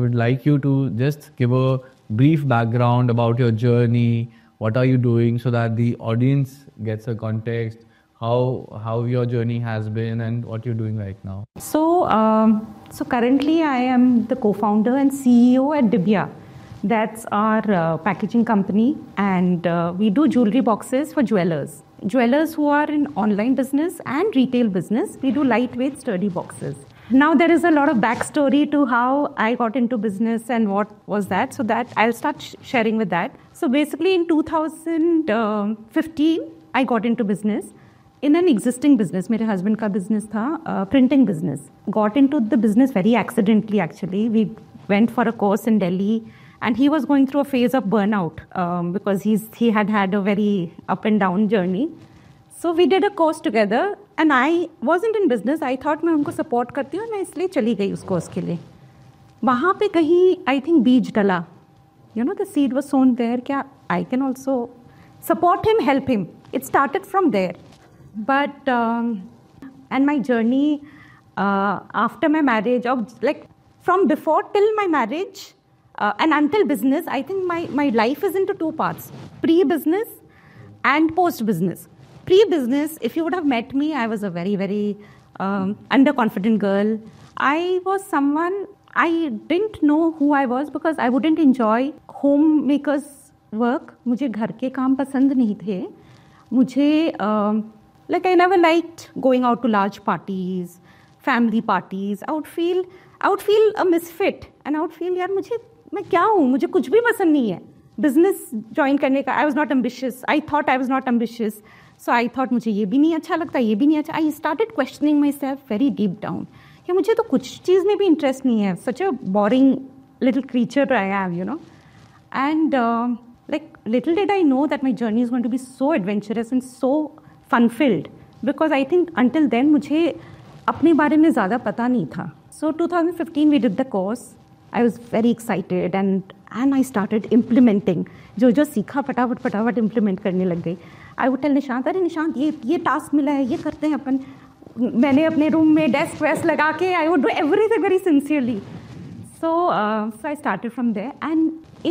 would like you to just give a brief background about your journey. What are you doing so that the audience gets a context, how your journey has been and what you're doing right now. So currently I am the co-founder and CEO at Dibya. That's our packaging company, and we do jewelry boxes for jewelers who are in online business and retail business. We do lightweight, sturdy boxes. Now there is a lot of backstory to how I got into business and what was that. So that I'll start sharing with that. So basically in 2015, I got into business in an existing business. My husband ka business tha, printing business. Got into the business very accidentally actually. We went for a course in Delhi. And he was going through a phase of burnout because he had a very up and down journey. So we did a course together, and I wasn't in business. I thought मैं उनको support करती हूँ, मैं इसलिए चली गई उस course के लिए. वहाँ पे कहीं I think बीज डला. You know, the seed was sown there. क्या I can also support him, help him. It started from there. But and my journey after my marriage, like from before till my marriage. And until business, I think my life is into two parts, pre-business and post-business. Pre-business, if you would have met me, I was a very, very underconfident girl. I was someone, I didn't know who I was because I wouldn't enjoy homemakers work. मुझे घर के काम पसंद नहीं थे. मुझे, like I never liked going out to large parties, family parties. I would feel a misfit and I would feel यार मैं क्या हूँ, मुझे कुछ भी पसंद नहीं है बिजनेस ज्वाइन करने का. I was not ambitious. I thought I was not ambitious. So I thought मुझे ये भी नहीं अच्छा लगता, ये भी नहीं अच्छा. I started questioning my self very deep down कि मुझे तो कुछ चीज़ में भी इंटरेस्ट नहीं है. Such a boring little creature I have, you know. And like little did I know that my journey is going to be so adventurous and so fun filled because I think until then मुझे अपने बारे में ज़्यादा पता नहीं था. So 2015 we did the course. I was very excited and I started implementing. जो सीखा फटाफट implement करने लग गई. I would tell निशांत, अरे निशांत ये टास्क मिला है, ये करते हैं अपन. मैंने अपने रूम में डेस्क वेस्क लगा के I would do everything very sincerely. So I started from there, and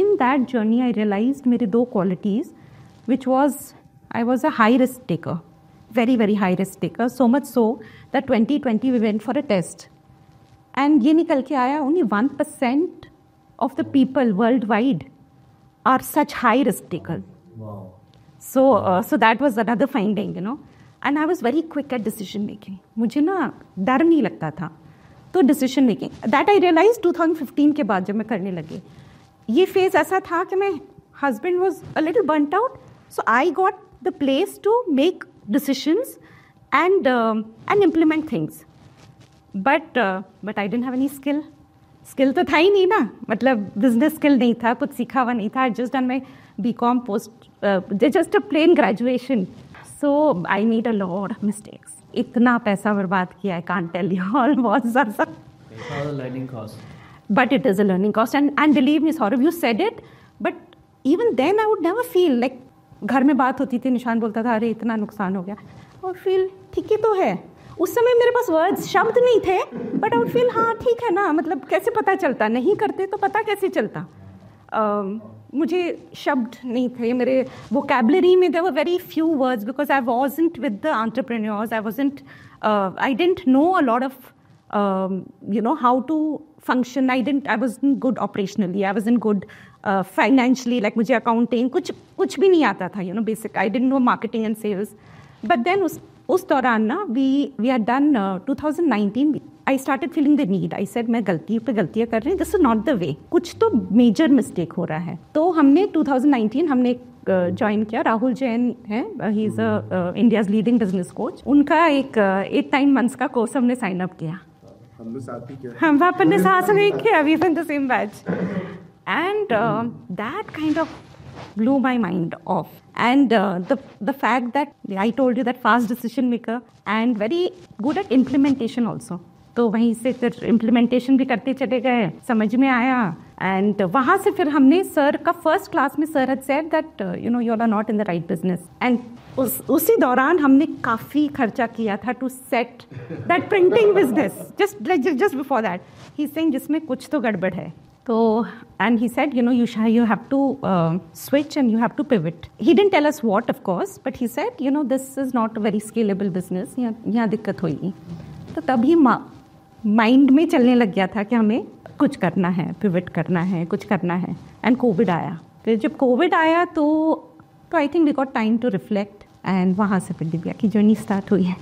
in that journey I realized मेरे दो qualities, which was I was a high risk taker, very very high risk taker. So much so that 2020 we went for a test. And ये निकल के आया only 1% of the people worldwide are such high risk takers. Wow. So that was another finding, you know. And I was very quick at decision making. मुझे ना डर नहीं लगता था. तो decision making that I realized 2015 के बाद जब मैं करने लगी. ये phase ऐसा था कि मैं husband was a little burnt out. So I got the place to make decisions and implement things. But I didn't have any skill. Skill तो था ही नहीं ना, मतलब business skill नहीं था, कुछ सीखा हुआ नहीं था. I just done my BCom post, just a plain graduation. So I made a lot of mistakes. इतना पैसा बर्बाद किया, I can't tell you all. बहुत ज़्यादा. It's all a learning cost. But it is a learning cost, and believe me, Saurabh, you said it. But even then, I would never feel like घर में बात होती थी, निशान बोलता था, अरे इतना नुकसान हो गया. I would feel ठीक ही तो है. उस समय मेरे पास वर्ड्स शब्द नहीं थे, बट आई वुड फील हाँ ठीक है ना, मतलब कैसे पता चलता, नहीं करते तो पता कैसे चलता. मुझे शब्द नहीं थे मेरे वोकैबुलरी में. There were very few words because I wasn't with the entrepreneurs. I didn't know a lot of you know how to function. I wasn't good operationally. I wasn't good financially. Like मुझे accounting कुछ भी नहीं आता था, you know, basic. I didn't know marketing and sales. But then उस दौरान ना we had done 2019. I started feeling the need. I said मैं गलती पे गलतियाँ कर रही हूँ. This is not the way. कुछ तो major mistake हो रहा है. तो हमने 2019 हमने ज्वाइन किया. राहुल जैन है, he is India's leading business coach. उनका एक 8-9 months का कोर्स हमने साइन अप किया. हम लोग साथ ही किया. हम अपने साथ में किया. We were in the same batch. And that kind of blew my mind off. And the fact that I told you that fast decision maker and very good at implementation also. तो वहीं से फिर implementation भी करते चले गए, समझ में आया. एंड वहाँ से फिर हमने सर का फर्स्ट क्लास में sir had said that you know you are not in the right business. And उसी दौरान हमने काफ़ी खर्चा किया था to set that printing business. Just before that he saying जिसमें कुछ तो गड़बड़ है. तो and he said, you have to switch and you have to pivot. He didn't tell us what, of course, but he said, this is not a very scalable business. यहाँ दिक्कत होगी. तो तभी माइंड में चलने लग गया था कि हमें कुछ करना है, पिवट करना है, कुछ करना है. एंड कोविड आया. फिर जब कोविड आया तो I think we got time to reflect, and वहाँ से फिर दिव्या की जर्नी स्टार्ट हुई है.